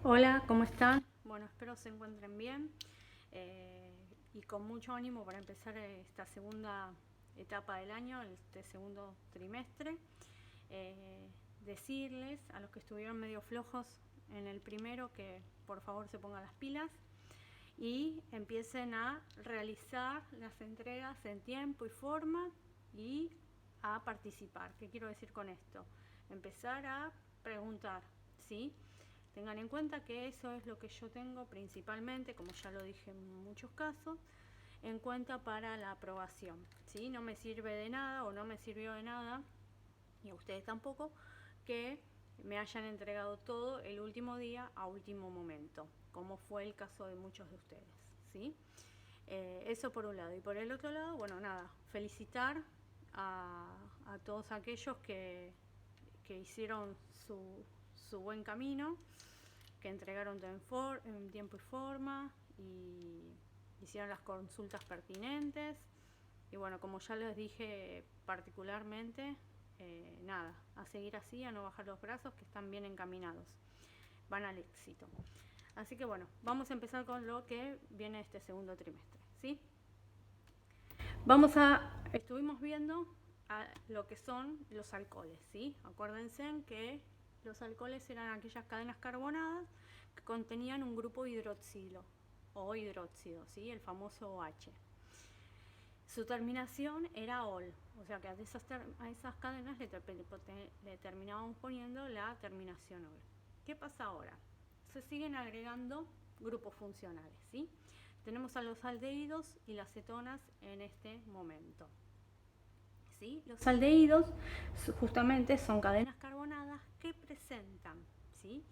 Hola, ¿cómo están? Bueno, espero se encuentren bien y con mucho ánimo para empezar esta segunda etapa del año, este segundo trimestre. Decirles a los que estuvieron medio flojos en el primero que por favor se pongan las pilas y empiecen a realizar las entregas en tiempo y forma y a participar. ¿Qué quiero decir con esto? Empezar a preguntar, ¿sí? Tengan en cuenta que eso es lo que yo tengo principalmente, como ya lo dije en muchos casos, en cuenta para la aprobación, ¿sí? No me sirve de nada o no me sirvió de nada, y a ustedes tampoco, que me hayan entregado todo el último día a último momento, como fue el caso de muchos de ustedes, ¿sí? Eso por un lado. Y por el otro lado, bueno, nada, felicitar a todos aquellos que hicieron su buen camino, que entregaron en tiempo y forma y hicieron las consultas pertinentes. Y bueno, como ya les dije particularmente, nada, a seguir así, a no bajar los brazos, que están bien encaminados, van al éxito. Así que bueno, vamos a empezar con lo que viene este segundo trimestre, ¿sí? Estuvimos viendo lo que son los alcoholes, ¿sí? Acuérdense que los alcoholes eran aquellas cadenas carbonadas que contenían un grupo hidroxilo o hidróxido, ¿sí? El famoso OH. Su terminación era OL, o sea que a esas cadenas le terminábamos poniendo la terminación OL. ¿Qué pasa ahora? Se siguen agregando grupos funcionales, ¿sí? Tenemos a los aldehídos y las cetonas en este momento, ¿sí? Los aldehídos justamente son cadenas carbonadas que presentan, ¿sí?,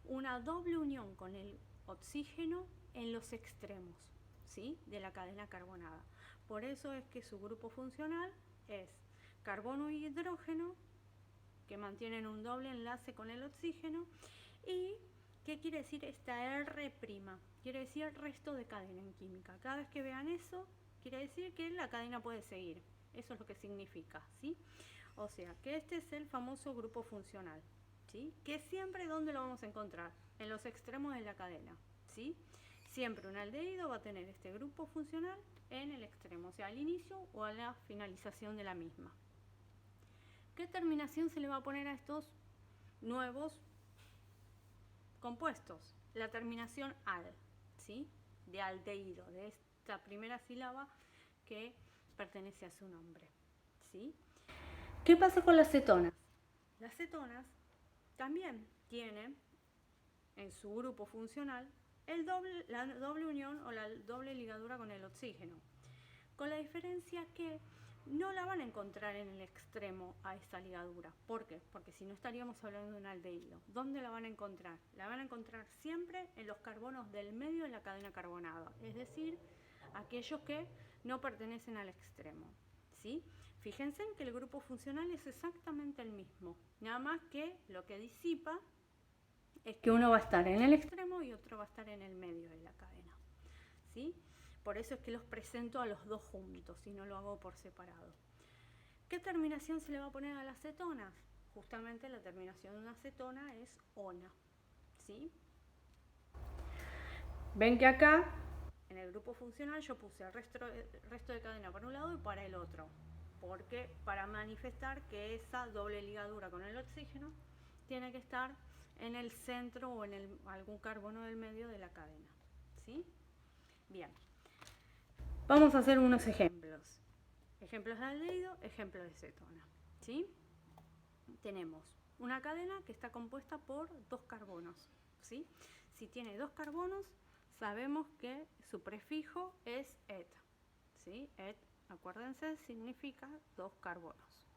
una doble unión con el oxígeno en los extremos, ¿sí?, de la cadena carbonada. Por eso es que su grupo funcional es carbono y hidrógeno, que mantienen un doble enlace con el oxígeno. ¿Y qué quiere decir esta R'? Quiere decir resto de cadena en química. Cada vez que vean eso, quiere decir que la cadena puede seguir. Eso es lo que significa, ¿sí? O sea, que este es el famoso grupo funcional, ¿sí? Que siempre, ¿dónde lo vamos a encontrar? En los extremos de la cadena, ¿sí? Siempre un aldehído va a tener este grupo funcional en el extremo, o sea, al inicio o a la finalización de la misma. ¿Qué terminación se le va a poner a estos nuevos compuestos? La terminación al, ¿sí?, de aldehído, de esta primera sílaba que pertenece a su nombre, ¿sí? ¿Qué pasa con las cetonas? Las cetonas también tienen en su grupo funcional la doble unión o la doble ligadura con el oxígeno, con la diferencia que no la van a encontrar en el extremo a esta ligadura. ¿Por qué? Porque si no estaríamos hablando de un aldehído. ¿Dónde la van a encontrar? La van a encontrar siempre en los carbonos del medio de la cadena carbonada, es decir, aquellos que no pertenecen al extremo, ¿sí? Fíjense que el grupo funcional es exactamente el mismo, nada más que lo que disipa es que uno va a estar en el extremo y otro va a estar en el medio de la cadena, ¿sí? Por eso es que los presento a los dos juntos y no lo hago por separado. ¿Qué terminación se le va a poner a las cetonas? Justamente la terminación de una cetona es ona, ¿sí? Ven que acá, en el grupo funcional, yo puse el resto de cadena para un lado y para el otro, porque para manifestar que esa doble ligadura con el oxígeno tiene que estar en el centro o en algún carbono del medio de la cadena, ¿sí? Bien, vamos a hacer unos ejemplos. Ejemplos de aldehído, ejemplos de cetona, ¿sí? Tenemos una cadena que está compuesta por dos carbonos, ¿sí? Si tiene dos carbonos, sabemos que su prefijo es et, ¿sí? Et, acuérdense, significa dos carbonos.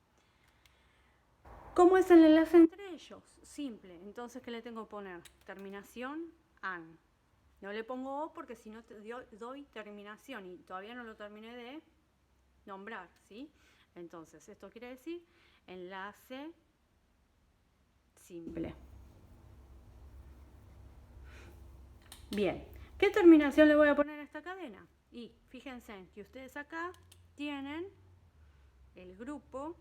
¿Cómo es el enlace entre ellos? Simple. Entonces, ¿qué le tengo que poner? Terminación an. No le pongo o porque si no doy terminación y todavía no lo terminé de nombrar, ¿sí? Entonces, esto quiere decir enlace simple. Bien, ¿qué terminación le voy a poner a esta cadena? Y fíjense que ustedes acá tienen el grupo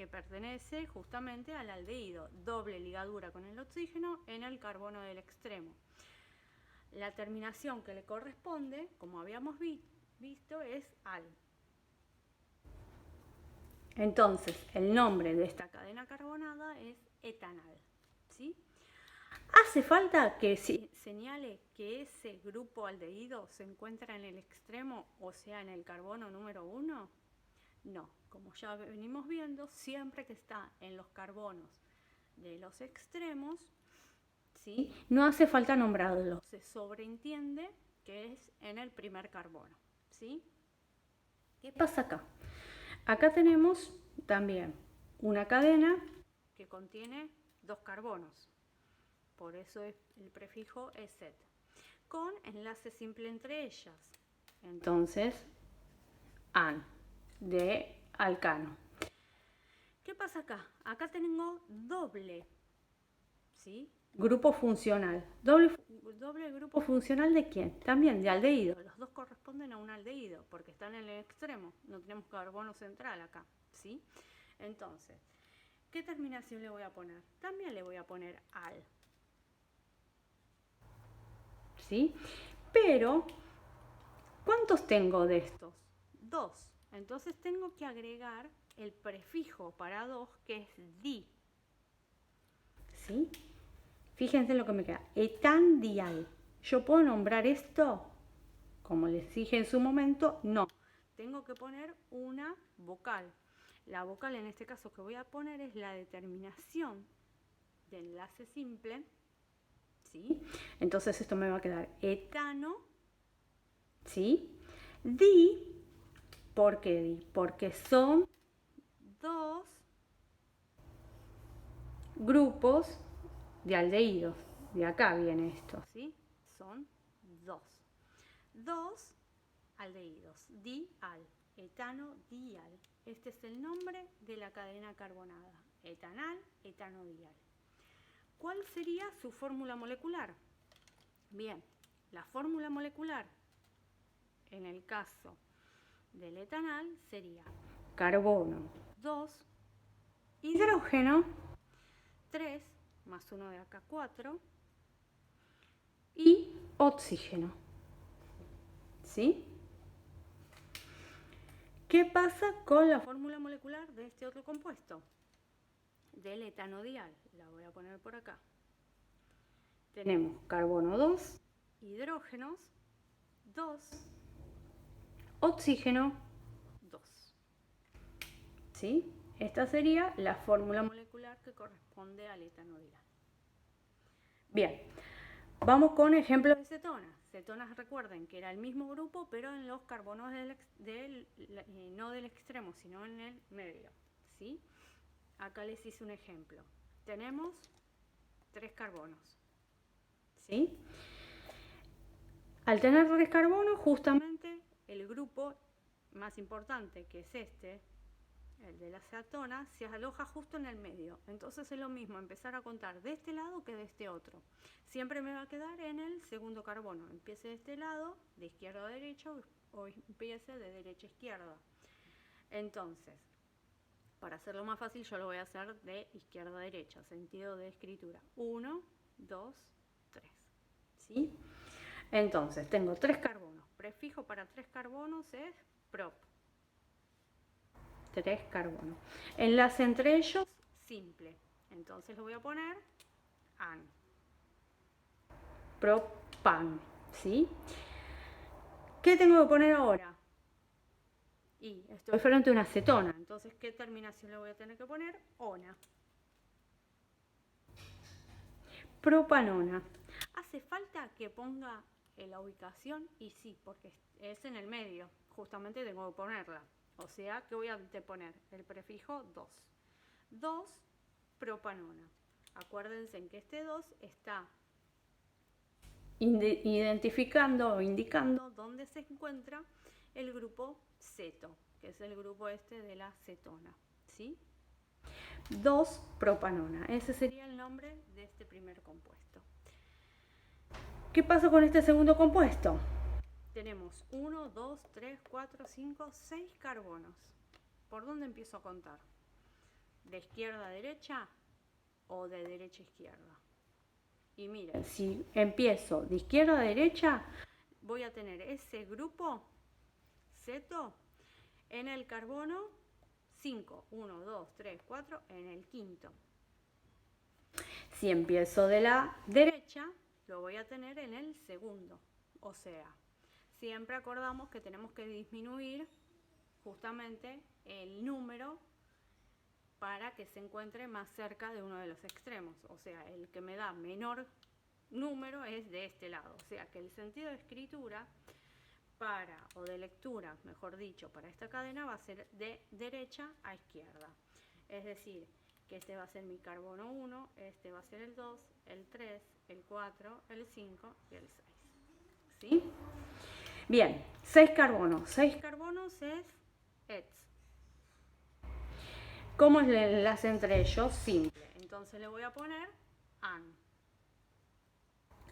que pertenece justamente al aldehído, doble ligadura con el oxígeno en el carbono del extremo. La terminación que le corresponde, como habíamos visto, es al. Entonces, el nombre de esta cadena carbonada es etanal, ¿sí? ¿Hace falta que señale que ese grupo aldehído se encuentra en el extremo, o sea, en el carbono número 1? No, como ya venimos viendo, siempre que está en los carbonos de los extremos, ¿sí? No hace falta nombrarlo, se sobreentiende que es en el primer carbono, ¿sí? ¿Qué pasa acá? Acá tenemos también una cadena que contiene 2 carbonos, por eso el prefijo es et, con enlace simple entre ellas. Entonces, an, de alcano. ¿Qué pasa acá? Acá tengo doble, ¿sí? Grupo funcional. ¿Doble grupo funcional de quién? También de aldehído. Los dos corresponden a un aldehído porque están en el extremo. No tenemos carbono central acá, ¿sí? Entonces, ¿qué terminación le voy a poner? También le voy a poner al, ¿sí? Pero, ¿cuántos tengo de estos? 2. Entonces tengo que agregar el prefijo para 2, que es di, ¿sí? Fíjense lo que me queda, etandial. ¿Yo puedo nombrar esto? Como les dije en su momento, no. Tengo que poner una vocal. La vocal en este caso que voy a poner es la determinación de enlace simple, ¿sí? Entonces esto me va a quedar etano, ¿sí? Di, ¿por qué di? Porque son 2 grupos de aldehídos. De acá viene esto, ¿sí? Son 2. 2 aldehídos, dial, etano, dial. Este es el nombre de la cadena carbonada, etanal, etanodial. ¿Cuál sería su fórmula molecular? Bien, la fórmula molecular en el caso del etanal sería carbono 2, hidrógeno 3, más 1 de acá 4, y oxígeno, ¿sí? ¿Qué pasa con la fórmula molecular de este otro compuesto? Del etanodial, la voy a poner por acá. Tenemos carbono 2, hidrógenos 2, oxígeno 2, ¿sí? Esta sería la fórmula molecular que corresponde al etanodial. Bien, vamos con ejemplos de cetonas. Cetonas, recuerden que era el mismo grupo, pero en los carbonos no del extremo, sino en el medio, ¿sí? Acá les hice un ejemplo. Tenemos 3 carbonos, ¿sí? Al tener 3 carbonos, justamente el grupo más importante, que es este, el de la cetona, se aloja justo en el medio. Entonces es lo mismo empezar a contar de este lado que de este otro. Siempre me va a quedar en el segundo carbono. Empiece de este lado, de izquierda a derecha, o empiece de derecha a izquierda. Entonces, para hacerlo más fácil, yo lo voy a hacer de izquierda a derecha, sentido de escritura. 1, 2, 3. ¿Sí? Entonces, tengo 3 carbonos. Prefijo para 3 carbonos es prop. 3 carbonos. Enlace entre ellos, simple. Entonces lo voy a poner an. Propan, ¿sí? ¿Qué tengo que poner ahora? Y estoy frente a una cetona. Entonces, ¿qué terminación le voy a tener que poner? Ona. Propanona. ¿Hace falta que ponga la ubicación? Y sí, porque es en el medio. Justamente tengo que ponerla. O sea que voy a poner el prefijo 2. 2 propanona. Acuérdense en que este 2 está identificando o indicando dónde se encuentra el grupo ceto, que es el grupo este de la cetona, ¿sí? 2 propanona. Ese sería el nombre de este primer compuesto. ¿Qué pasa con este segundo compuesto? Tenemos 1, 2, 3, 4, 5, 6 carbonos. ¿Por dónde empiezo a contar? de izquierda a derecha o de derecha a izquierda. Y miren, si empiezo de izquierda a derecha, voy a tener ese grupo ceto en el carbono 5, 1, 2, 3, 4, en el quinto. Si empiezo de la derecha, lo voy a tener en el segundo. O sea, siempre acordamos que tenemos que disminuir justamente el número para que se encuentre más cerca de uno de los extremos. O sea, el que me da menor número es de este lado. O sea, que el sentido de escritura o de lectura, mejor dicho, para esta cadena va a ser de derecha a izquierda. Es decir, que este va a ser mi carbono 1, este va a ser el 2, el 3, el 4, el 5 y el 6. ¿Sí? Bien, 6 carbonos. 6 carbonos es ETS. ¿Cómo es el enlace entre ellos? Simple. Entonces le voy a poner AN.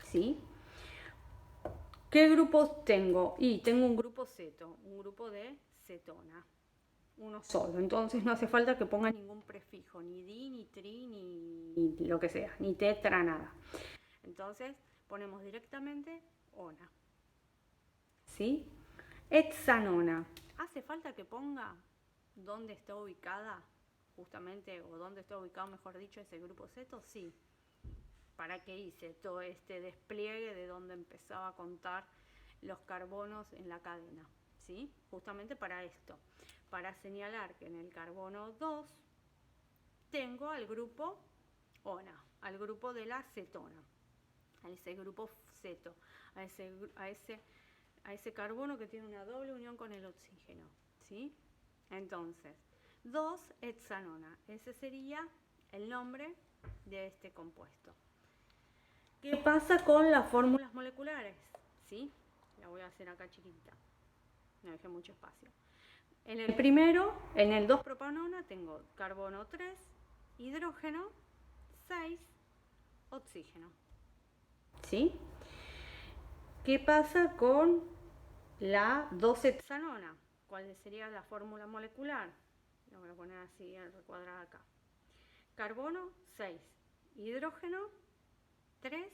¿Sí? ¿Qué grupos tengo? Y tengo un grupo ceto, un grupo de cetona. Uno solo. Entonces no hace falta que ponga ningún prefijo, ni di, ni tri, ni lo que sea, ni tetra, nada. Entonces ponemos directamente ona. ¿Sí? Hexanona. ¿Hace falta que ponga dónde está ubicada justamente, o dónde está ubicado, mejor dicho, ese grupo ceto? Sí. ¿Para qué hice todo este despliegue de dónde empezaba a contar los carbonos en la cadena? ¿Sí? Justamente para esto, para señalar que en el carbono 2 tengo al grupo ONA, al grupo de la cetona, a ese grupo ceto, a ese carbono que tiene una doble unión con el oxígeno. ¿Sí? Entonces, 2-hexanona, ese sería el nombre de este compuesto. ¿Qué pasa con las fórmulas moleculares? ¿Sí? La voy a hacer acá chiquitita. No dejé mucho espacio. En el primero, en el 2-propanona, tengo carbono 3, hidrógeno 6, oxígeno. ¿Sí? ¿Qué pasa con la 2-hexanona? ¿Cuál sería la fórmula molecular? La voy a poner así recuadrada acá. Carbono 6, hidrógeno 3,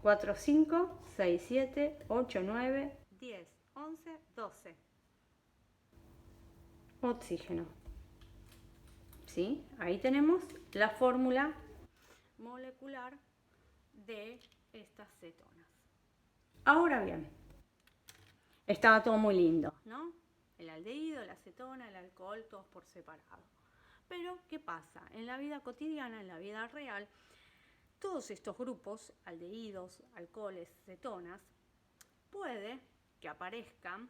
4, 5, 6, 7, 8, 9, 10, 11, 12. Oxígeno. ¿Sí? Ahí tenemos la fórmula molecular de estas cetonas. Ahora bien, estaba todo muy lindo, ¿no? El aldehído, la cetona, el alcohol, todos por separado. Pero, ¿qué pasa? En la vida cotidiana, en la vida real, todos estos grupos, aldehídos, alcoholes, cetonas, puede que aparezcan,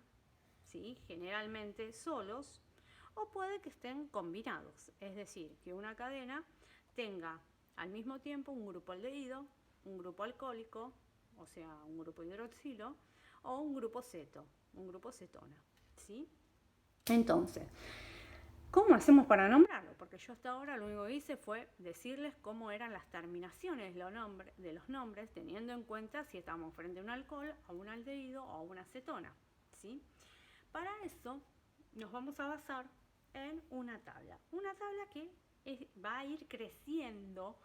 ¿sí?, generalmente solos, o puede que estén combinados. Es decir, que una cadena tenga al mismo tiempo un grupo aldehído, un grupo alcohólico, o sea, un grupo hidroxilo, o un grupo ceto, un grupo cetona. ¿Sí? Entonces, ¿cómo hacemos para nombrarlo? Porque yo hasta ahora lo único que hice fue decirles cómo eran las terminaciones de los nombres, teniendo en cuenta si estamos frente a un alcohol, a un aldehído o a una cetona. ¿Sí? Para eso nos vamos a basar en una tabla que va a ir creciendo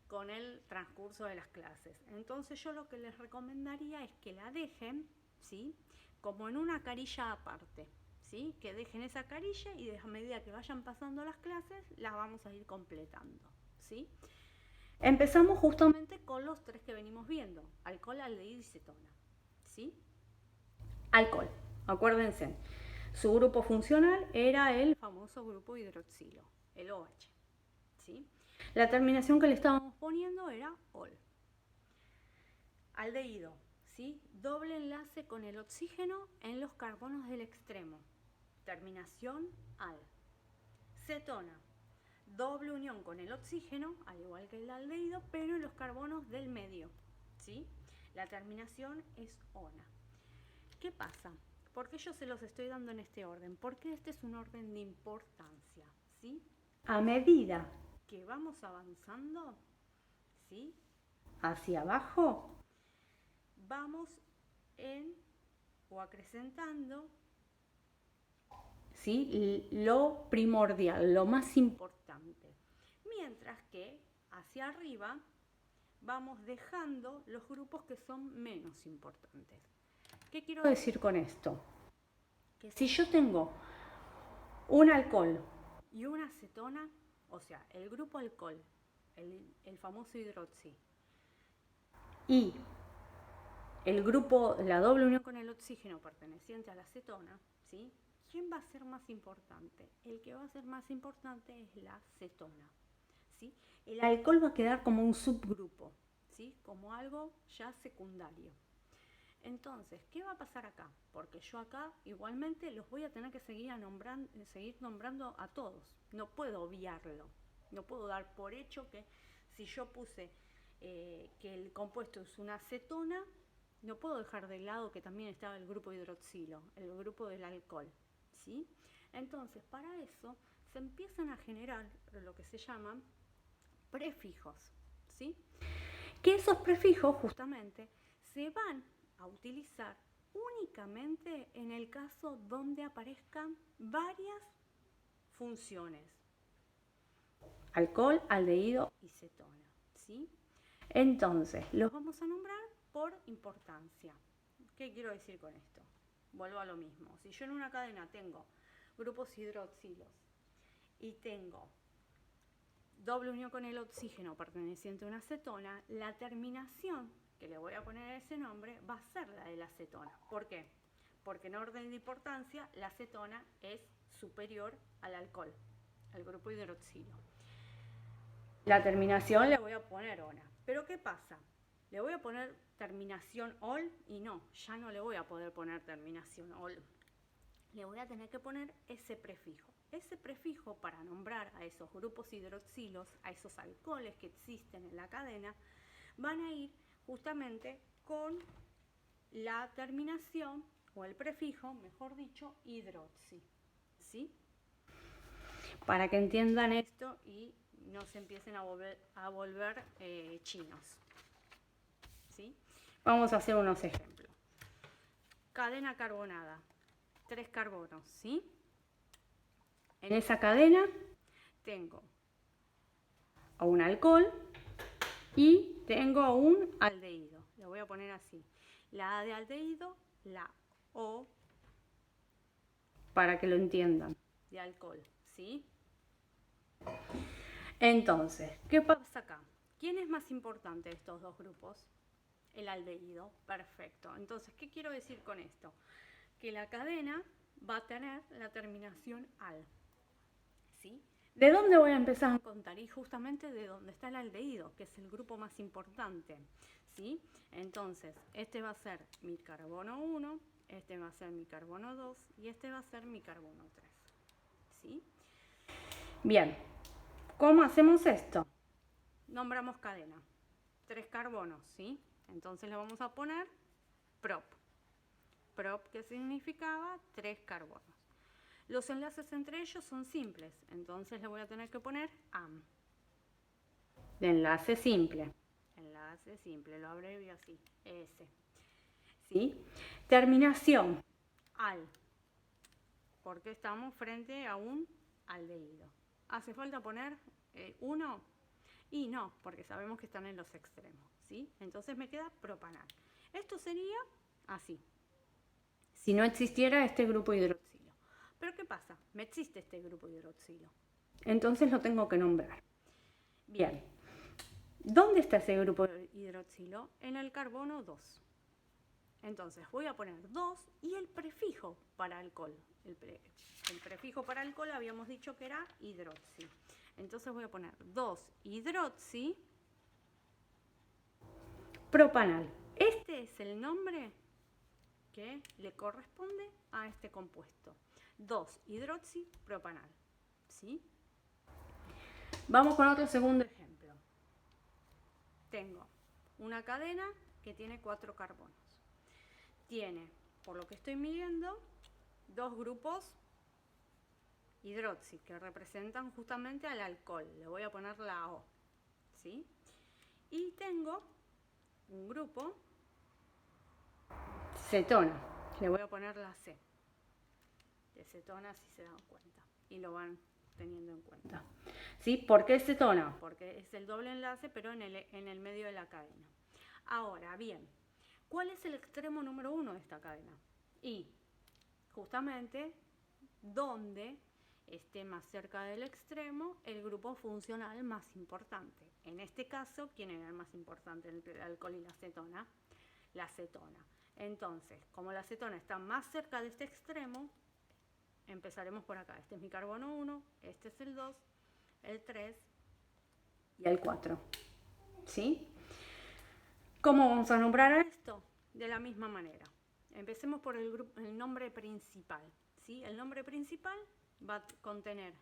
con el transcurso de las clases. Entonces yo lo que les recomendaría es que la dejen, ¿sí?, como en una carilla aparte. ¿Sí? Que dejen esa carilla y a medida que vayan pasando las clases las vamos a ir completando. ¿Sí? Empezamos justamente con los tres que venimos viendo: alcohol, aldehído y cetona. ¿Sí? Alcohol, acuérdense, su grupo funcional era el famoso grupo hidroxilo, el OH. ¿Sí? La terminación que le estábamos poniendo era ol. Aldehído, ¿sí?, doble enlace con el oxígeno en los carbonos del extremo. Terminación al. Cetona, doble unión con el oxígeno, al igual que el aldehído, pero en los carbonos del medio. ¿Sí? La terminación es ona. ¿Qué pasa? ¿Por qué yo se los estoy dando en este orden? Porque este es un orden de importancia. ¿Sí? A medida que vamos avanzando, ¿sí?, hacia abajo, vamos acrecentando ¿sí? Lo primordial, lo más importante. Mientras que hacia arriba vamos dejando los grupos que son menos importantes. ¿Qué quiero decir con esto? Que si yo tengo un alcohol y una acetona, o sea, el grupo alcohol, el famoso hidroxi, y el grupo, la doble unión con el oxígeno perteneciente a la acetona, ¿sí? ¿Quién va a ser más importante? El que va a ser más importante es la acetona, ¿sí? El alcohol va a quedar como un subgrupo, ¿sí? Como algo ya secundario. Entonces, ¿qué va a pasar acá? Porque yo acá igualmente los voy a tener que seguir nombrando a todos. No puedo obviarlo. No puedo dar por hecho que si yo puse que el compuesto es una acetona, no puedo dejar de lado que también estaba el grupo hidroxilo, el grupo del alcohol, ¿sí? Entonces, para eso se empiezan a generar lo que se llaman prefijos, ¿sí? Que esos prefijos justamente se van a utilizar únicamente en el caso donde aparezcan varias funciones: alcohol, aldehído y cetona, ¿sí? Entonces, los vamos a nombrar por importancia. ¿Qué quiero decir con esto? Vuelvo a lo mismo. Si yo en una cadena tengo grupos hidroxilos y tengo doble unión con el oxígeno perteneciente a una acetona, la terminación que le voy a poner a ese nombre va a ser la de la acetona. ¿Por qué? Porque en orden de importancia la acetona es superior al alcohol, al grupo hidroxilo. La terminación le voy a poner ona. Pero ¿qué pasa? Le voy a poner terminación ol y no, ya no le voy a poder poner terminación ol. Le voy a tener que poner ese prefijo. Ese prefijo, para nombrar a esos grupos hidroxilos, a esos alcoholes que existen en la cadena, van a ir justamente con la terminación o el prefijo, mejor dicho, hidroxi, ¿sí? Para que entiendan esto y no se empiecen a volver chinos, ¿sí? Vamos a hacer unos ejemplos. Cadena carbonada, 3 carbonos, ¿sí? En esa cadena tengo a un alcohol y tengo a un aldehído. Le voy a poner así. La A de aldehído, la O, para que lo entiendan, de alcohol, ¿sí? Entonces, ¿qué pasa acá? ¿Quién es más importante de estos dos grupos? El aldehído. Perfecto. Entonces, ¿qué quiero decir con esto? Que la cadena va a tener la terminación al, ¿sí? ¿De dónde voy a empezar a contar? Y justamente de donde está el aldehído, que es el grupo más importante, ¿sí? Entonces, este va a ser mi carbono 1, este va a ser mi carbono 2 y este va a ser mi carbono 3, ¿sí? Bien, ¿cómo hacemos esto? Nombramos cadena, 3 carbonos, ¿sí? Entonces le vamos a poner prop. Prop, que significaba 3 carbonos. Los enlaces entre ellos son simples, entonces le voy a tener que poner am. De enlace simple. Enlace simple, lo abrevio así, S. ¿Sí? Terminación, al, porque estamos frente a un aldehído. ¿Hace falta poner 1? Y no, porque sabemos que están en los extremos, ¿sí? Entonces me queda propanal. Esto sería así, si no existiera este grupo hidroxilo. Pero ¿qué pasa? Me existe este grupo hidroxilo. Entonces lo tengo que nombrar. Bien, ¿dónde está ese grupo hidroxilo? En el carbono 2. Entonces voy a poner 2 y el prefijo para alcohol. El prefijo para alcohol habíamos dicho que era hidroxi. Entonces voy a poner 2 hidroxi propanal. Este es el nombre que le corresponde a este compuesto. 2 hidroxi propanal, ¿sí? Vamos con otro segundo ejemplo. Tengo una cadena que tiene 4 carbonos. Tiene, por lo que estoy midiendo, 2 grupos hidroxi que representan justamente al alcohol. Le voy a poner la O, ¿sí? Y tengo un grupo cetona. Le voy a poner la C. de cetona, si se dan cuenta, y lo van teniendo en cuenta. ¿Sí? ¿Por qué cetona? Porque es el doble enlace, pero en el medio de la cadena. Ahora, bien, ¿cuál es el extremo número 1 de esta cadena? Y justamente donde esté más cerca del extremo el grupo funcional más importante. En este caso, ¿quién era el más importante entre el alcohol y la cetona? La cetona. Entonces, como la cetona está más cerca de este extremo, empezaremos por acá. Este es mi carbono 1, este es el 2, el 3 y el 4. ¿Sí? ¿Cómo vamos a nombrar a esto? De la misma manera. Empecemos por el nombre principal. ¿Sí? El nombre principal va a contener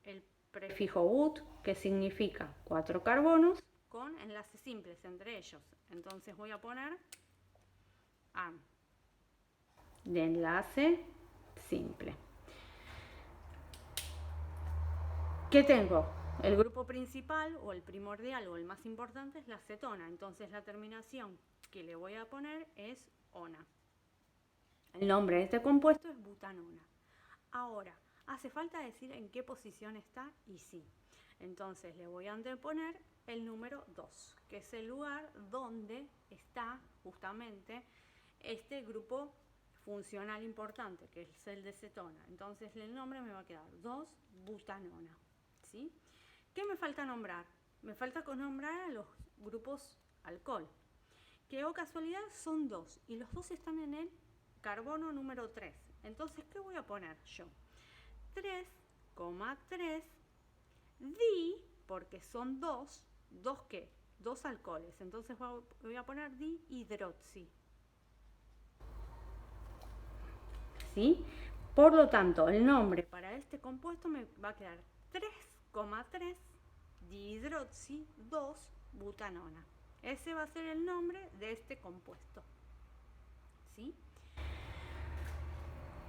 el prefijo ut, que significa 4 carbonos, con enlaces simples entre ellos. Entonces voy a poner AN, de enlace simple. ¿Qué tengo? El grupo principal o el primordial o el más importante es la cetona. Entonces la terminación que le voy a poner es ona. El nombre de este compuesto es butanona. Ahora, ¿hace falta decir en qué posición está? Y sí. Entonces le voy a anteponer el número 2, que es el lugar donde está justamente este grupo funcional importante, que es el de cetona. Entonces el nombre me va a quedar 2-butanona. ¿Sí? ¿Qué me falta nombrar? Me falta nombrar a los grupos alcohol, que o casualidad son 2, y los 2 están en el carbono número 3. Entonces, ¿qué voy a poner yo? 3,3 di, porque son 2, ¿2 qué? 2 alcoholes. Entonces voy a poner dihidroxi. ¿Sí? Por lo tanto, el nombre para este compuesto me va a quedar 3,3 dihidroxi 2-butanona. Ese va a ser el nombre de este compuesto. ¿Sí?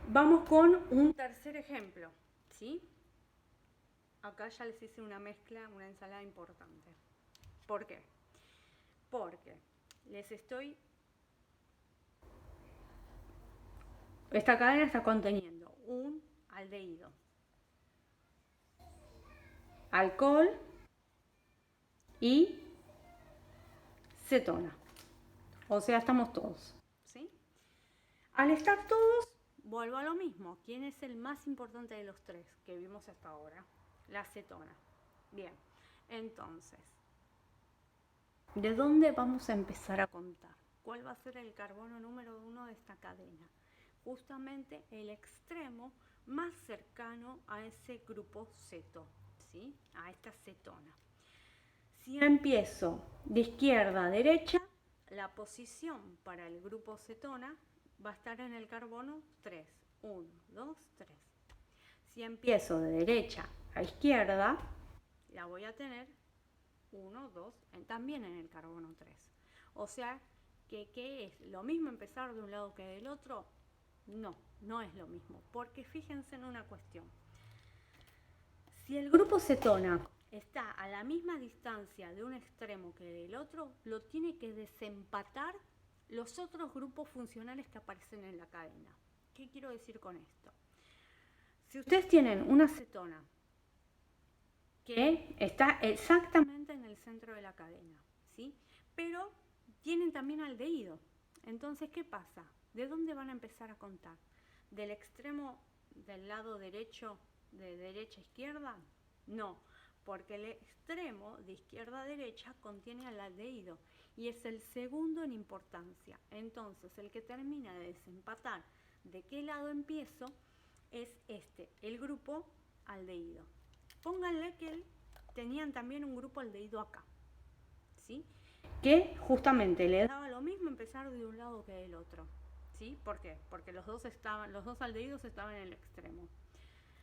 Vamos con un tercer ejemplo. ¿Sí? Acá ya les hice una mezcla, una ensalada importante. ¿Por qué? Porque esta cadena está conteniendo un aldehído, alcohol y cetona. O sea, estamos todos. ¿Sí? Al estar todos, vuelvo a lo mismo. ¿Quién es el más importante de los tres que vimos hasta ahora? La cetona. Bien, entonces, ¿de dónde vamos a empezar a contar? ¿Cuál va a ser el carbono número 1 de esta cadena? Justamente el extremo más cercano a ese grupo ceto, ¿sí? A esta cetona. Si empiezo de izquierda a derecha, la posición para el grupo cetona va a estar en el carbono 3. 1, 2, 3. Si empiezo de derecha a izquierda, la voy a tener 1, 2, también en el carbono 3. O sea, ¿qué es? ¿Lo mismo empezar de un lado que del otro? No, no es lo mismo, porque fíjense en una cuestión. Si el grupo cetona está a la misma distancia de un extremo que del otro, lo tiene que desempatar los otros grupos funcionales que aparecen en la cadena. ¿Qué quiero decir con esto? Si ustedes tienen una cetona que está exactamente en el centro de la cadena, ¿sí? Pero tienen también aldehído. Entonces, ¿qué pasa? ¿De dónde van a empezar a contar? ¿Del extremo del lado derecho, de derecha a izquierda? No, porque el extremo de izquierda a derecha contiene al aldehído y es el segundo en importancia. Entonces, el que termina de desempatar de qué lado empiezo es este, el grupo aldehído. Pónganle que tenían también un grupo aldehído acá, ¿sí? Que justamente le daba lo mismo empezar de un lado que del otro, ¿sí? ¿Por qué? Porque los dos aldehídos estaban en el extremo.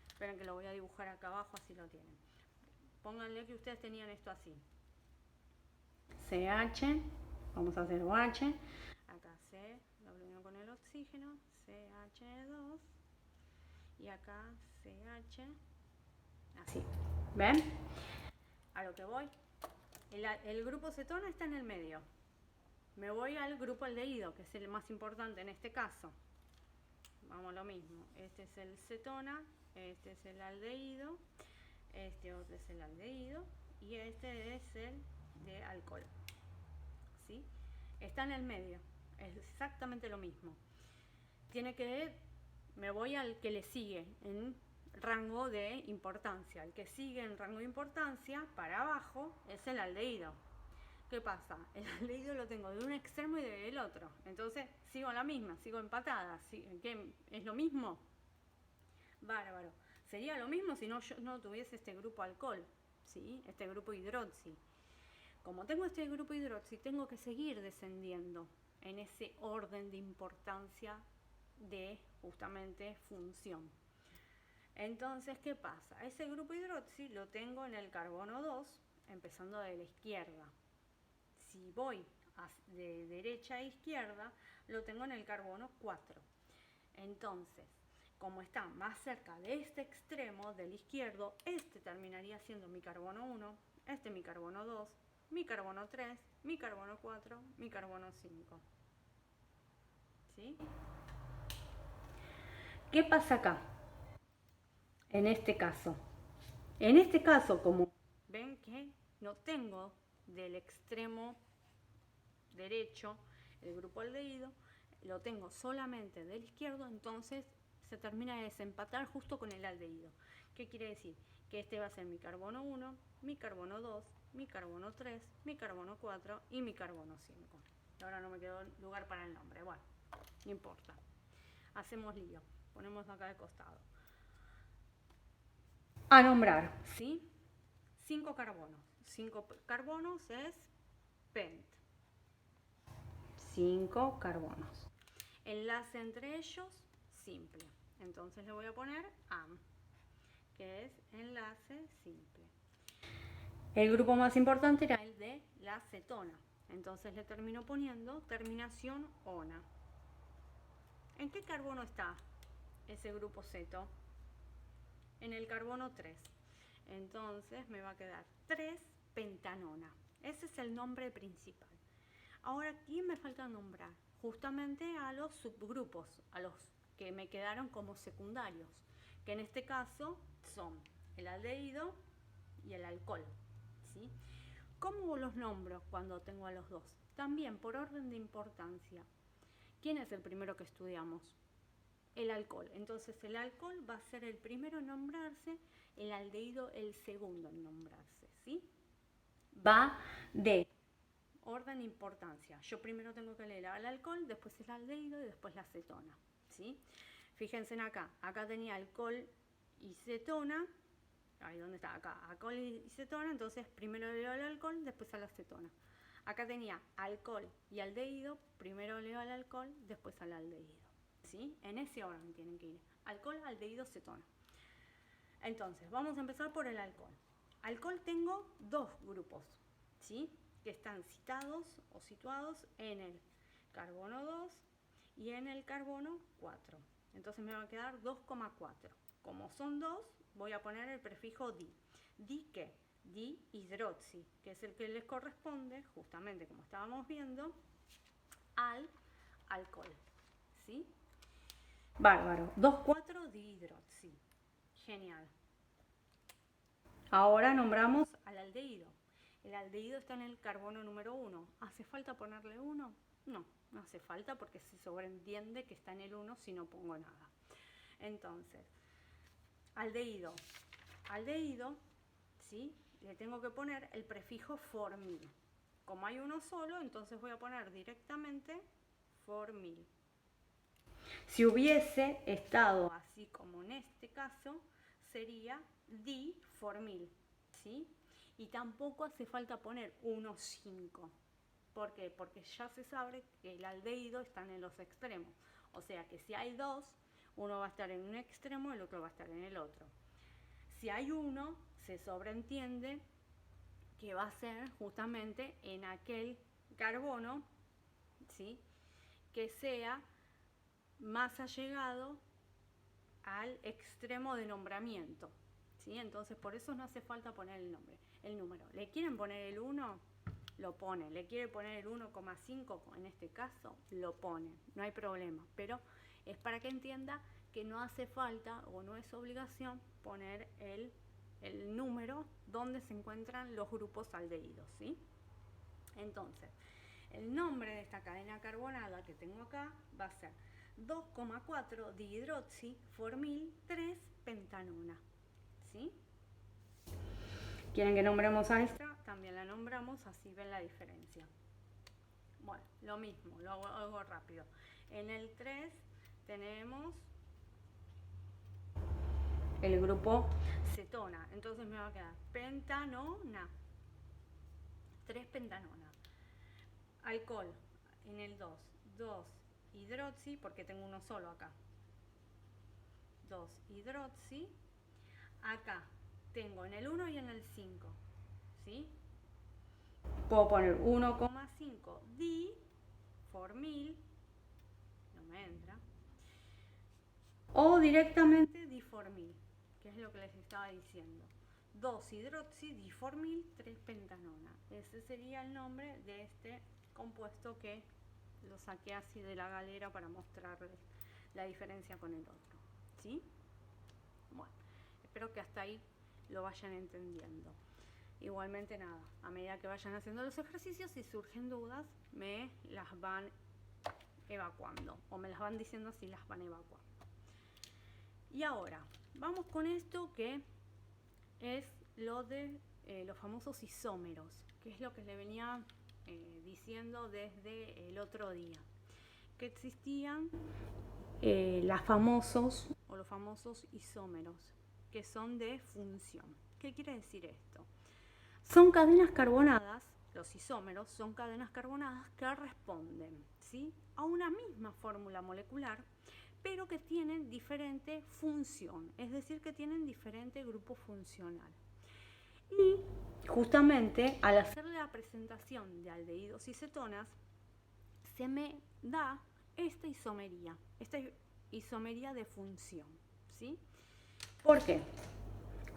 Esperen que lo voy a dibujar acá abajo, así lo tienen. Pónganle que ustedes tenían esto así. CH, vamos a hacer OH, acá C, lo unión con el oxígeno, CH2, y acá CH, así. ¿Ven? A lo que voy. El grupo cetona está en el medio. Me voy al grupo aldehído, que es el más importante en este caso. vamos lo mismo. Este es el cetona, este es el aldehído, este otro es el aldehído y este es el de alcohol. ¿Sí? Está en el medio, es exactamente lo mismo. Me voy al que le sigue en rango de importancia. El que sigue en rango de importancia para abajo es el aldehído. ¿Qué pasa? El aldehído lo tengo de un extremo y del otro. Entonces sigo la misma, sigo empatada. ¿Qué? ¿Es lo mismo? Bárbaro. Sería lo mismo si yo no tuviese este grupo alcohol, ¿sí? Este grupo hidroxi. Como tengo este grupo hidroxi, tengo que seguir descendiendo en ese orden de importancia de justamente función. Entonces, ¿qué pasa? Ese grupo hidroxi lo tengo en el carbono 2, empezando de la izquierda. Si voy de derecha a izquierda, lo tengo en el carbono 4. Entonces, como está más cerca de este extremo del izquierdo, este terminaría siendo mi carbono 1, este mi carbono 2, mi carbono 3, mi carbono 4, mi carbono 5. ¿Sí? ¿Qué pasa acá? En este caso, como ven que no tengo del extremo derecho el grupo aldehído, lo tengo solamente del izquierdo, entonces se termina de desempatar justo con el aldehído. ¿Qué quiere decir? Que este va a ser mi carbono 1, mi carbono 2, mi carbono 3, mi carbono 4 y mi carbono 5. Ahora no me quedó lugar para el nombre, bueno, no importa. Hacemos lío, ponemos acá de costado. A nombrar, ¿sí? 5 carbonos. 5 carbonos es pent. 5 carbonos. Enlace entre ellos, simple. Entonces le voy a poner am, que es enlace simple. El grupo más importante era el de la cetona. Entonces le termino poniendo terminación ona. ¿En qué carbono está ese grupo ceto? En el carbono 3. Entonces me va a quedar 3-pentanona. Ese es el nombre principal. Ahora, ¿quién me falta nombrar? Justamente a los subgrupos, a los que me quedaron como secundarios, que en este caso son el aldehído y el alcohol. ¿Sí? ¿Cómo los nombro cuando tengo a los dos? También por orden de importancia. ¿Quién es el primero que estudiamos? El alcohol. Entonces el alcohol va a ser el primero en nombrarse, el aldehído el segundo en nombrarse, ¿sí? Va de orden de importancia. Yo primero tengo que leer al alcohol, después el aldehído y después la cetona, ¿sí? Fíjense en acá. Acá tenía alcohol y cetona. Ahí donde está, acá, alcohol y cetona, entonces primero leo al alcohol, después a la cetona. Acá tenía alcohol y aldehído, primero leo al alcohol, después al aldehído. ¿Sí? En ese orden tienen que ir. Alcohol, aldehído, cetona. Entonces, vamos a empezar por el alcohol. Alcohol tengo dos grupos, ¿sí? Que están citados o situados en el carbono 2 y en el carbono 4. Entonces me va a quedar 2,4. Como son dos, voy a poner el prefijo di. ¿Di qué? Dihidroxi, que es el que les corresponde, justamente como estábamos viendo, al alcohol. ¿Sí? Bárbaro. 2,4 dihidroxi. Genial. Ahora nombramos al aldehído. El aldehído está en el carbono número 1. ¿Hace falta ponerle 1? No, no hace falta porque se sobreentiende que está en el 1 si no pongo nada. Entonces, aldehído. Aldehído, ¿sí? Le tengo que poner el prefijo formil. Como hay uno solo, entonces voy a poner directamente formil. Si hubiese estado así como en este caso, sería diformil, ¿sí? Y tampoco hace falta poner 1,5. ¿Por qué? Porque ya se sabe que el aldehído está en los extremos. O sea que si hay dos, uno va a estar en un extremo y el otro va a estar en el otro. Si hay uno, se sobreentiende que va a ser justamente en aquel carbono, ¿sí? Que sea más allegado al extremo de nombramiento, ¿sí? Entonces por eso no hace falta poner el número. ¿Le quieren poner el 1? Lo ponen. ¿Le quieren poner el 1,5 en este caso? Lo ponen. No hay problema. Pero Es para que entienda que no hace falta o no es obligación poner el número donde se encuentran los grupos aldehídos, ¿sí? Entonces, el nombre de esta cadena carbonada que tengo acá va a ser 2,4 dihidroxiformil 3-pentanona, ¿sí? ¿Quieren que nombremos a esta? También la nombramos, así ven la diferencia. Bueno, lo mismo, lo hago rápido. En el 3 tenemos el grupo cetona, entonces me va a quedar pentanona, 3-pentanona. Alcohol, en el 2, 2-hidroxi, porque tengo uno solo acá. 2-hidroxi. Acá tengo en el 1 y en el 5, ¿sí? Puedo poner 1,5 diformil, no me entra, o directamente diformil, que es lo que les estaba diciendo. 2-hidroxidiformil 3-pentanona. Ese sería el nombre de este compuesto que lo saqué así de la galera para mostrarles la diferencia con el otro, ¿sí? Bueno, espero que hasta ahí lo vayan entendiendo. Igualmente nada, a medida que vayan haciendo los ejercicios, si surgen dudas, me las van evacuando o me las van diciendo si las van evacuando. Y ahora, vamos con esto que es lo de los famosos isómeros, que es lo que le venía diciendo desde el otro día, que existían los famosos isómeros, que son de función. ¿Qué quiere decir esto? Son cadenas carbonadas, los isómeros son cadenas carbonadas que responden, ¿sí?, a una misma fórmula molecular, pero que tienen diferente función, es decir, que tienen diferente grupo funcional. Y justamente al hacer la presentación de aldehídos y cetonas, se me da esta isomería de función, ¿sí? ¿Por qué?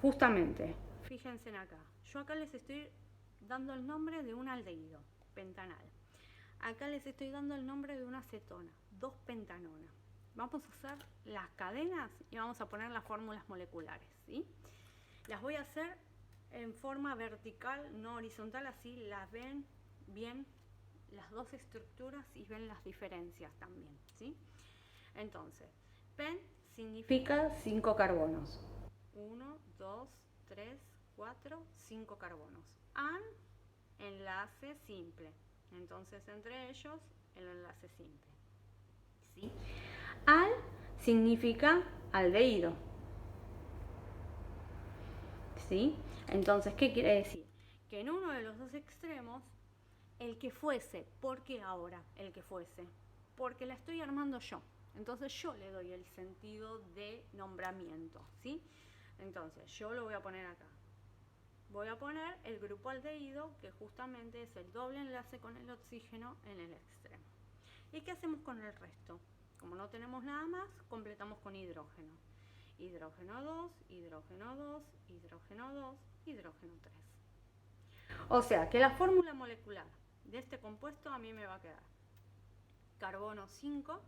Justamente, fíjense acá, yo acá les estoy dando el nombre de un aldehído, pentanal. Acá les estoy dando el nombre de una cetona, 2-pentanona. Vamos a hacer las cadenas y vamos a poner las fórmulas moleculares, ¿sí? Las voy a hacer en forma vertical, no horizontal, así las ven bien las dos estructuras y ven las diferencias también, ¿sí? Entonces, pen significa 5 carbonos. 1, 2, 3, 4, 5 carbonos. An, enlace simple. Entonces, entre ellos, el enlace simple, ¿sí? Al significa aldehído, ¿sí? Entonces, ¿qué quiere decir? Que en uno de los dos extremos, el que fuese, ¿por qué ahora el que fuese? Porque la estoy armando yo. Entonces yo le doy el sentido de nombramiento, ¿sí? Entonces yo lo voy a poner acá. Voy a poner el grupo aldehído, que justamente es el doble enlace con el oxígeno en el extremo. ¿Y qué hacemos con el resto? Como no tenemos nada más, completamos con hidrógeno. Hidrógeno 2, hidrógeno 2, hidrógeno 2, hidrógeno 3. O sea que la fórmula molecular de este compuesto a mí me va a quedar carbono 5,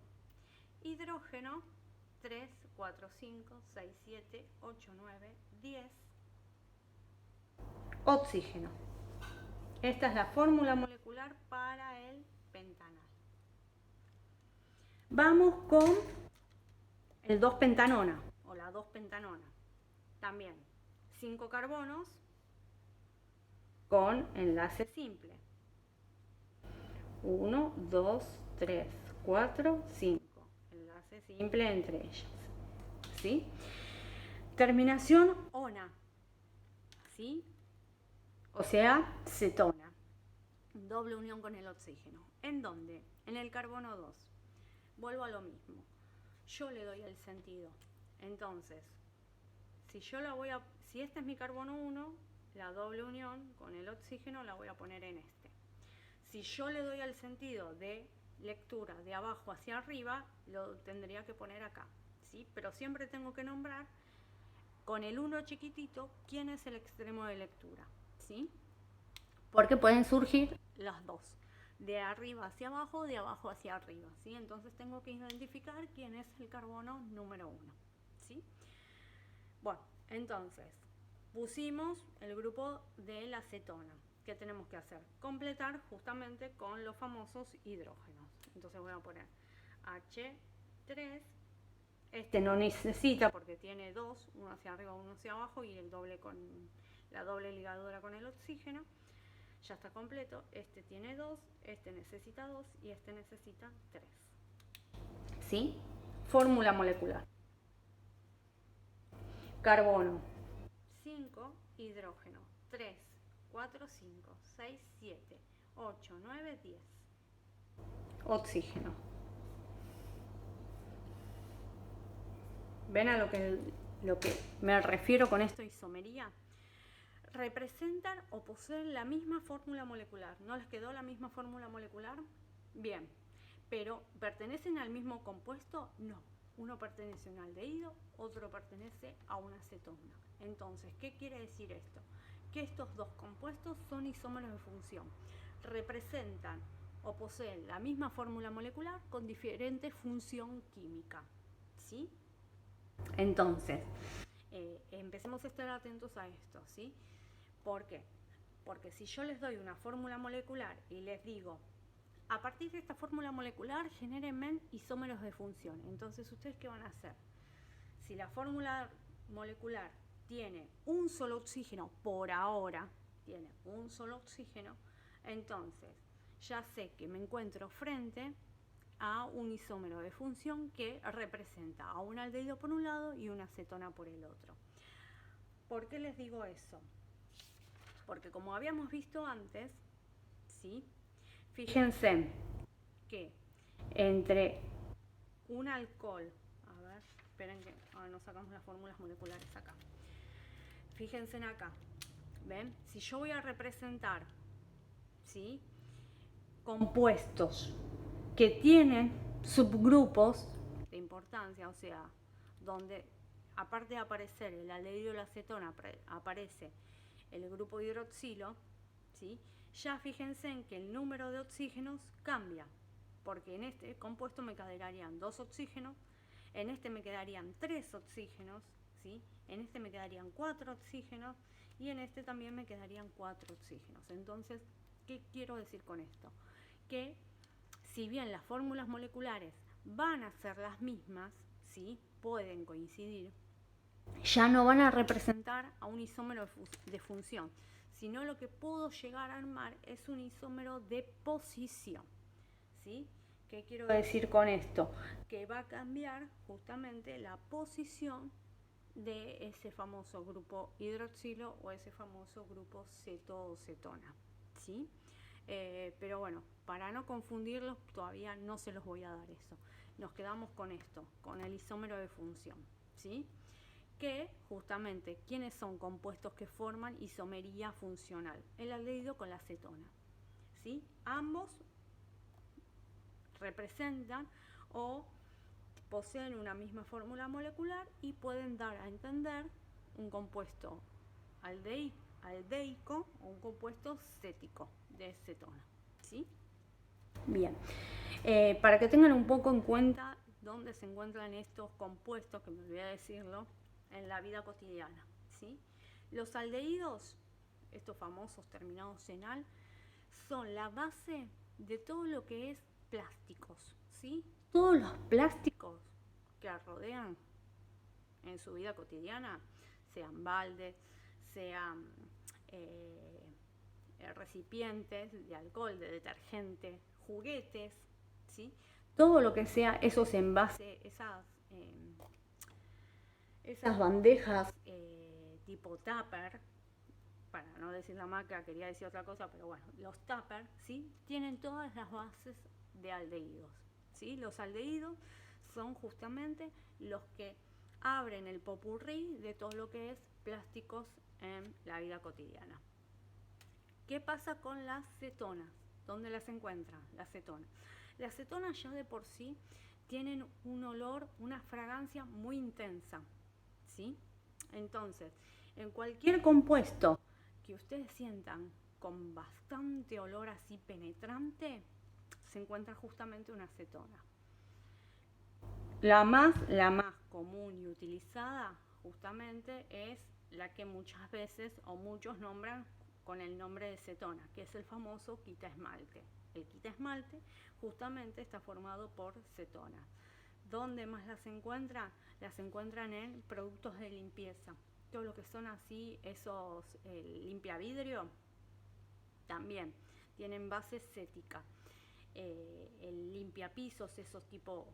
hidrógeno 3, 4, 5, 6, 7, 8, 9, 10, oxígeno. Esta es la fórmula molecular para el pentanal. Vamos con el 2-pentanona o la 2-pentanona. También 5 carbonos con enlace simple. 1, 2, 3, 4, 5. Enlace simple entre ellas, ¿sí? Terminación ona, ¿sí? O sea, cetona. Doble unión con el oxígeno. ¿En dónde? En el carbono 2. Vuelvo a lo mismo. Yo le doy el sentido. Entonces, si este es mi carbono 1, la doble unión con el oxígeno la voy a poner en este. Si yo le doy el sentido de lectura de abajo hacia arriba, lo tendría que poner acá, ¿sí? Pero siempre tengo que nombrar con el 1 chiquitito quién es el extremo de lectura, ¿sí? Porque pueden surgir las dos. de arriba hacia abajo, de abajo hacia arriba, ¿sí? Entonces tengo que identificar quién es el carbono número 1, ¿sí? Bueno, entonces pusimos el grupo de la acetona. ¿Qué tenemos que hacer? Completar justamente con los famosos hidrógenos. Entonces voy a poner H3. Este no necesita porque tiene dos, uno hacia arriba, uno hacia abajo y el doble con la doble ligadura con el oxígeno. Ya está completo. Este tiene 2, este necesita 2 y este necesita 3. ¿Sí? Fórmula molecular. Carbono 5, hidrógeno 3, 4, 5, 6, 7, 8, 9, 10. Oxígeno. ¿Ven a lo que me refiero con esto isomería? Representan o poseen la misma fórmula molecular. ¿No les quedó la misma fórmula molecular? Bien, pero ¿pertenecen al mismo compuesto? No. Uno pertenece a un aldehído, otro pertenece a una acetona. Entonces, ¿qué quiere decir esto? Que estos dos compuestos son isómeros de función. Representan o poseen la misma fórmula molecular con diferente función química. ¿Sí? Entonces, empecemos a estar atentos a esto, ¿sí? ¿Por qué? Porque si yo les doy una fórmula molecular y les digo, a partir de esta fórmula molecular genérenme isómeros de función, entonces ¿ustedes qué van a hacer? Si la fórmula molecular tiene un solo oxígeno, por ahora tiene un solo oxígeno, entonces ya sé que me encuentro frente a un isómero de función que representa a un aldehído por un lado y una acetona por el otro. ¿Por qué les digo eso? Porque como habíamos visto antes, ¿sí? Fíjense que entre un alcohol, a ver, esperen que nos sacamos las fórmulas moleculares acá. Fíjense en acá, ¿ven? Si yo voy a representar, ¿sí?, compuestos que tienen subgrupos de importancia, o sea, donde aparte de aparecer el aldehído y la acetona aparece el grupo hidroxilo, ¿sí?, ya fíjense en que el número de oxígenos cambia, porque en este compuesto me quedarían 2 oxígenos, en este me quedarían 3 oxígenos, ¿sí?, en este me quedarían 4 oxígenos y en este también me quedarían 4 oxígenos. Entonces, ¿qué quiero decir con esto? Que si bien las fórmulas moleculares van a ser las mismas, ¿sí?, pueden coincidir, ya no van a representar a un isómero de función, sino lo que puedo llegar a armar es un isómero de posición, ¿sí? ¿Qué quiero decir con esto? Que va a cambiar justamente la posición de ese famoso grupo hidroxilo o ese famoso grupo ceto o cetona, ¿sí? Pero bueno, para no confundirlos, todavía no se los voy a dar eso. Nos quedamos con esto, con el isómero de función, ¿sí? Que justamente, ¿quiénes son compuestos que forman isomería funcional? El aldehído con la acetona, ¿sí? Ambos representan o poseen una misma fórmula molecular y pueden dar a entender un compuesto aldeico o un compuesto cético de cetona, ¿sí? Bien, para que tengan un poco en cuenta dónde se encuentran estos compuestos, que me olvidé decirlo, en la vida cotidiana, ¿sí? Los aldehídos, estos famosos terminados en al, son la base de todo lo que es plásticos, ¿sí? Todos los plásticos que rodean en su vida cotidiana, sean baldes, sean recipientes de alcohol, de detergente, juguetes, ¿sí? Todo lo que sea esos envases, esas bandejas tipo tupper, para no decir la marca, quería decir otra cosa, pero bueno, los tupper, ¿sí?, tienen todas las bases de aldehídos, ¿sí? Los aldehídos son justamente los que abren el popurrí de todo lo que es plásticos en la vida cotidiana. ¿Qué pasa con las cetonas? ¿Dónde las encuentran las cetonas? Las cetonas ya de por sí tienen un olor, una fragancia muy intensa, ¿sí? Entonces, en cualquier compuesto que ustedes sientan con bastante olor así penetrante, se encuentra justamente una acetona. La más común y utilizada justamente es la que muchas veces o muchos nombran con el nombre de cetona, que es el famoso quita esmalte. El quita esmalte justamente está formado por cetonas. ¿Dónde más las encuentran? Las encuentran en productos de limpieza. Todo lo que son así, esos limpia vidrio, también tienen base cética. El limpia pisos, esos tipo,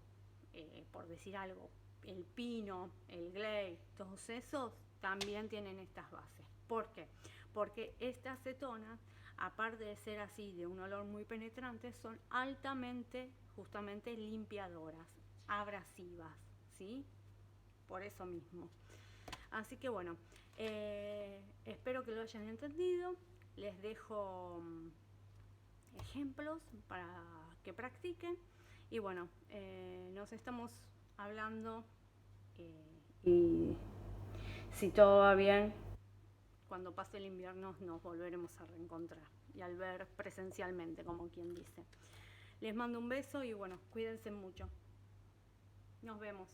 por decir algo, el pino, el glade, todos esos también tienen estas bases. ¿Por qué? Porque estas cetonas, aparte de ser así de un olor muy penetrante, son altamente justamente limpiadoras, abrasivas, ¿sí? Por eso mismo. Así que bueno, espero que lo hayan entendido. Les dejo ejemplos para que practiquen. Y bueno, nos estamos hablando y si todo va bien, cuando pase el invierno nos volveremos a reencontrar y al ver presencialmente, como quien dice. Les mando un beso y bueno, cuídense mucho. Nos vemos.